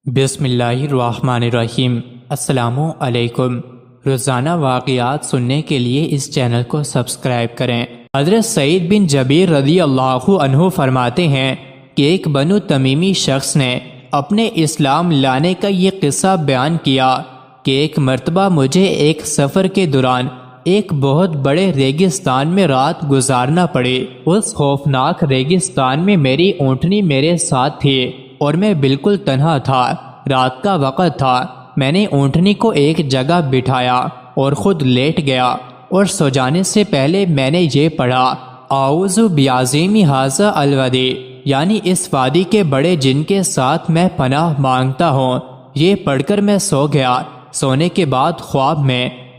بسم اللہ الرحمن الرحیم۔ السلام علیکم۔ روزانہ واقعات سننے کے لیے اس چینل کو سبسکرائب کریں۔ حضرت سعید بن جبیر رضی اللہ عنہ فرماتے ہیں کہ ایک بنو تمیمی شخص نے اپنے اسلام لانے کا یہ قصہ بیان کیا کہ ایک مرتبہ مجھے ایک سفر کے دوران ایک بہت بڑے ریگستان میں رات گزارنا پڑی۔ اس خوفناک ریگستان میں میری اونٹنی میرے ساتھ تھی اور میں بالکل تنہا تھا۔ رات کا وقت تھا۔ میں نے اونٹنی کو ایک جگہ بٹھایا اور خود لیٹ گیا اور سو جانے سے پہلے میں نے یہ پڑھا، اعوذ بعظیم ھذا الوادی، یعنی اس وادی کے بڑے جن کے ساتھ میں پناہ مانگتا ہوں۔ یہ پڑھ کر میں سو گیا۔ سونے کے بعد خواب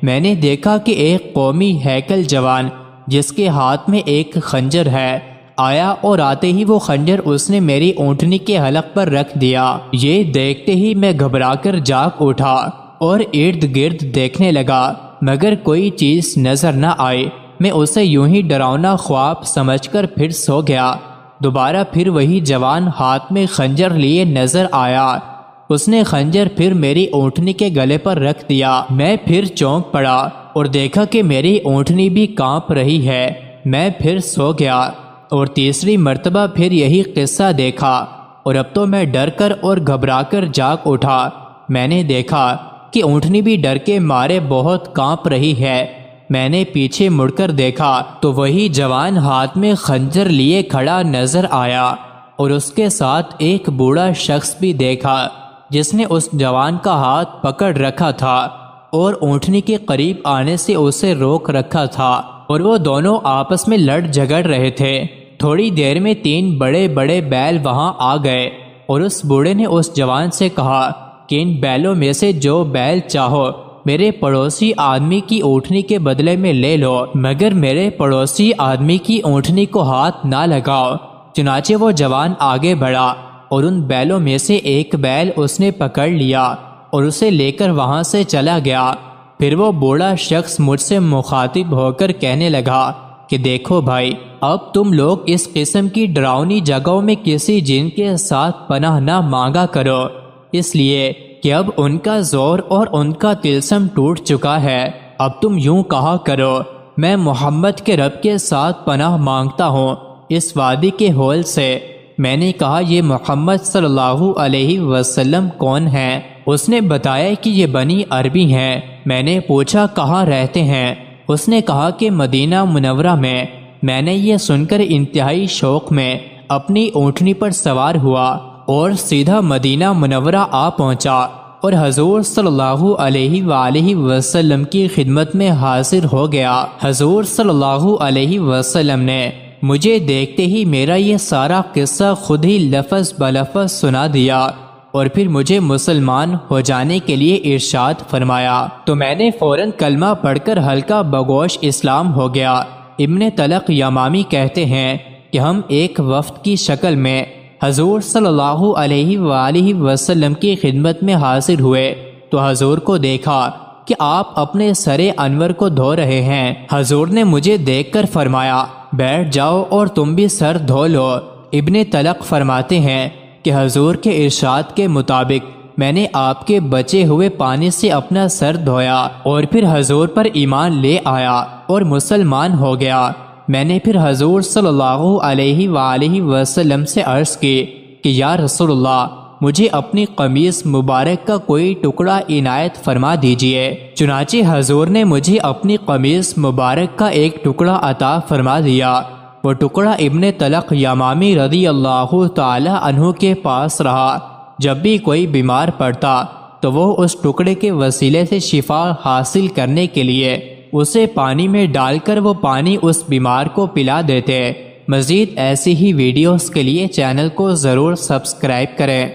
میں نے دیکھا کہ ایک قومی ہیکل جوان جس کے ہاتھ میں ایک خنجر ہے آیا اور آتے ہی وہ خنجر اس نے میری اونٹنی کے حلق پر رکھ دیا۔ یہ دیکھتے ہی میں گھبرا کر جاگ اٹھا اور ارد گرد دیکھنے لگا مگر کوئی چیز نظر نہ آئی۔ میں اسے یوں ہی ڈراؤنا خواب سمجھ کر پھر سو گیا۔ دوبارہ پھر وہی جوان ہاتھ میں خنجر لیے نظر آیا۔ اس نے خنجر پھر میری اونٹنی کے گلے پر رکھ دیا۔ میں پھر چونک پڑا اور دیکھا کہ میری اونٹنی بھی کانپ رہی ہے۔ میں پھر سو گیا اور تیسری مرتبہ پھر یہی قصہ دیکھا اور اب تو میں ڈر کر اور گھبرا کر جاگ اٹھا۔ میں نے دیکھا کہ اونٹنی بھی ڈر کے مارے بہت کانپ رہی ہے۔ میں نے پیچھے مڑ کر دیکھا تو وہی جوان ہاتھ میں خنجر لیے کھڑا نظر آیا اور اس کے ساتھ ایک بوڑھا شخص بھی دیکھا جس نے اس جوان کا ہاتھ پکڑ رکھا تھا اور اونٹنی کے قریب آنے سے اسے روک رکھا تھا اور وہ دونوں آپس میں لڑ جھگڑ رہے تھے۔ تھوڑی دیر میں 3 بڑے بڑے بیل وہاں آ گئے اور اس بوڑھے نے اس جوان سے کہا کہ ان بیلوں میں سے جو بیل چاہو میرے پڑوسی آدمی کی اونٹنی کے بدلے میں لے لو، مگر میرے پڑوسی آدمی کی اونٹنی کو ہاتھ نہ لگاؤ۔ چنانچہ وہ جوان آگے بڑھا اور ان بیلوں میں سے ایک بیل اس نے پکڑ لیا اور اسے لے کر وہاں سے چلا گیا۔ پھر وہ بوڑھا شخص مجھ سے مخاطب ہو کر کہنے لگا کہ دیکھو بھائی، اب تم لوگ اس قسم کی ڈراؤنی جگہوں میں کسی جن کے ساتھ پناہ نہ مانگا کرو، اس لیے کہ اب ان کا زور اور ان کا طلسم ٹوٹ چکا ہے۔ اب تم یوں کہا کرو، میں محمد کے رب کے ساتھ پناہ مانگتا ہوں اس وادی کے ہول سے۔ میں نے کہا یہ محمد صلی اللہ علیہ وسلم کون ہیں؟ اس نے بتایا کہ یہ بنی عربی ہیں۔ میں نے پوچھا کہاں رہتے ہیں؟ اس نے کہا کہ مدینہ منورہ میں۔ میں نے یہ سن کر انتہائی شوق میں اپنی اونٹنی پر سوار ہوا اور سیدھا مدینہ منورہ آ پہنچا اور حضور صلی اللہ علیہ وآلہ وسلم کی خدمت میں حاضر ہو گیا۔ حضور صلی اللہ علیہ وسلم نے مجھے دیکھتے ہی میرا یہ سارا قصہ خود ہی لفظ بلفظ سنا دیا اور پھر مجھے مسلمان ہو جانے کے لیے ارشاد فرمایا تو میں نے فوراً کلمہ پڑھ کر ہلکا بگوش اسلام ہو گیا۔ ابن طلق یمامی کہتے ہیں کہ ہم ایک وفد کی شکل میں حضور صلی اللہ علیہ وآلہ وسلم کی خدمت میں حاضر ہوئے تو حضور کو دیکھا کہ آپ اپنے سر انور کو دھو رہے ہیں۔ حضور نے مجھے دیکھ کر فرمایا بیٹھ جاؤ اور تم بھی سر دھو لو۔ ابن طلق فرماتے ہیں کہ حضور کے ارشاد کے مطابق میں نے آپ کے بچے ہوئے پانی سے اپنا سر دھویا اور پھر حضور پر ایمان لے آیا اور مسلمان ہو گیا۔ میں نے پھر حضور صلی اللہ علیہ وآلہ وسلم سے عرض کی کہ یا رسول اللہ، مجھے اپنی قمیص مبارک کا کوئی ٹکڑا عنایت فرما دیجئے۔ چنانچہ حضور نے مجھے اپنی قمیص مبارک کا ایک ٹکڑا عطا فرما دیا۔ وہ ٹکڑا ابن طلق یمامی رضی اللہ تعالی عنہ کے پاس رہا۔ جب بھی کوئی بیمار پڑتا تو وہ اس ٹکڑے کے وسیلے سے شفا حاصل کرنے کے لیے اسے پانی میں ڈال کر وہ پانی اس بیمار کو پلا دیتے۔ مزید ایسی ہی ویڈیوز کے لیے چینل کو ضرور سبسکرائب کریں۔